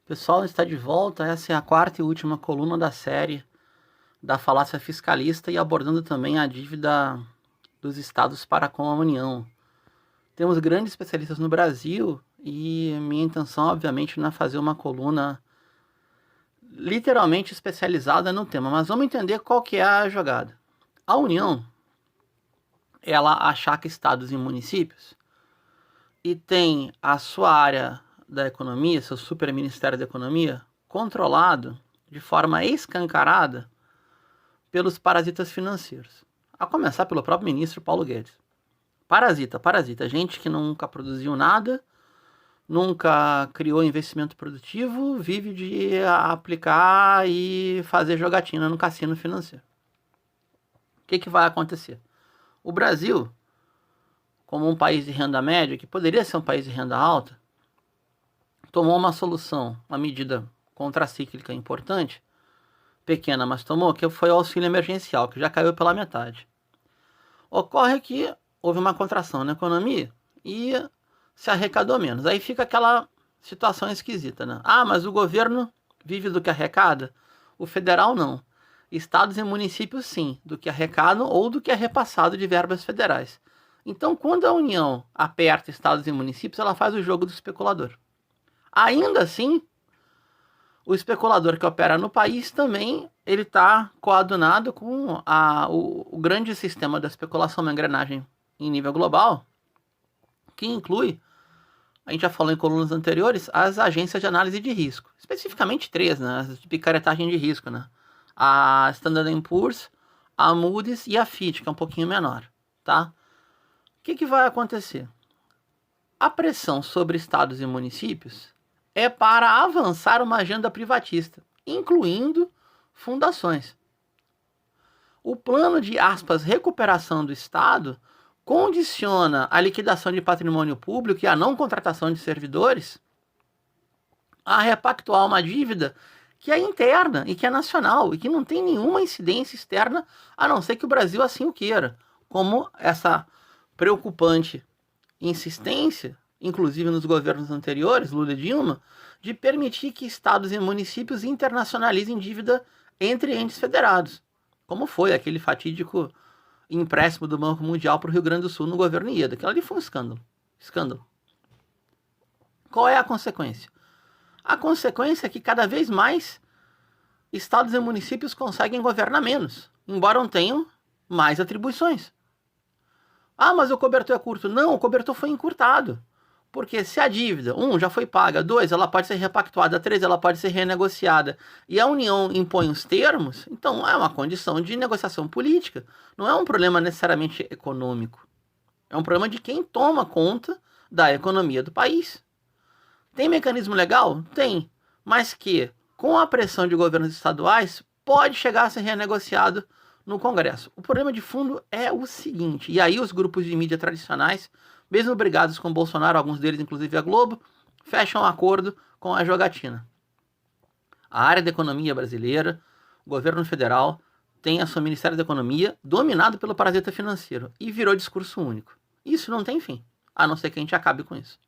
Pessoal, está de volta. Essa é a quarta e última coluna da série da falácia fiscalista e abordando também a dívida dos estados para com a União. Temos grandes especialistas no Brasil e minha intenção, obviamente, não é fazer uma coluna literalmente especializada no tema, mas vamos entender qual que é a jogada. A União, ela achaca estados e municípios e tem a sua área da economia, seu super ministério da economia, controlado de forma escancarada pelos parasitas financeiros. A começar pelo próprio ministro Paulo Guedes. Parasita. Gente que nunca produziu nada, nunca criou investimento produtivo, vive de aplicar e fazer jogatina no cassino financeiro. O que vai acontecer? O Brasil, como um país de renda média, que poderia ser um país de renda alta, tomou uma solução, uma medida contracíclica importante, pequena, mas tomou, que foi o auxílio emergencial, que já caiu pela metade. Ocorre que houve uma contração na economia e se arrecadou menos. Aí fica aquela situação esquisita, né? Ah, mas o governo vive do que arrecada? O federal não. Estados e municípios sim, do que arrecadam ou do que é repassado de verbas federais. Então, quando a União aperta estados e municípios, ela faz o jogo do especulador. Ainda assim, o especulador que opera no país também ele está coadunado com o grande sistema da especulação, uma engrenagem em nível global, que inclui, a gente já falou em colunas anteriores, as agências de análise de risco. Especificamente três, né? As de picaretagem de risco, né? A Standard & Poor's, a Moody's e a Fitch, que é um pouquinho menor, tá? O que vai acontecer? A pressão sobre estados e municípios é para avançar uma agenda privatista, incluindo fundações. O plano de, aspas, recuperação do Estado condiciona a liquidação de patrimônio público e a não contratação de servidores a repactuar uma dívida que é interna e que é nacional e que não tem nenhuma incidência externa, a não ser que o Brasil assim o queira, como essa preocupante insistência, inclusive nos governos anteriores, Lula e Dilma, de permitir que estados e municípios internacionalizem dívida entre entes federados, como foi aquele fatídico empréstimo do Banco Mundial para o Rio Grande do Sul no governo Ieda. Aquilo ali foi um escândalo. Qual é a consequência? A consequência é que cada vez mais estados e municípios conseguem governar menos, embora tenham mais atribuições. Ah, mas o cobertor é curto. Não, o cobertor foi encurtado. Porque se a dívida, já foi paga, 2, ela pode ser repactuada, 3, ela pode ser renegociada, e a União impõe os termos, então é uma condição de negociação política. Não é um problema necessariamente econômico. É um problema de quem toma conta da economia do país. Tem mecanismo legal? Tem. Mas que, com a pressão de governos estaduais, pode chegar a ser renegociado no Congresso. O problema de fundo é o seguinte, e aí os grupos de mídia tradicionais, mesmo brigados com Bolsonaro, alguns deles inclusive a Globo, fecham um acordo com a jogatina. A área da economia brasileira, o governo federal, tem a seu Ministério da Economia dominado pelo parasita financeiro e virou discurso único. Isso não tem fim, a não ser que a gente acabe com isso.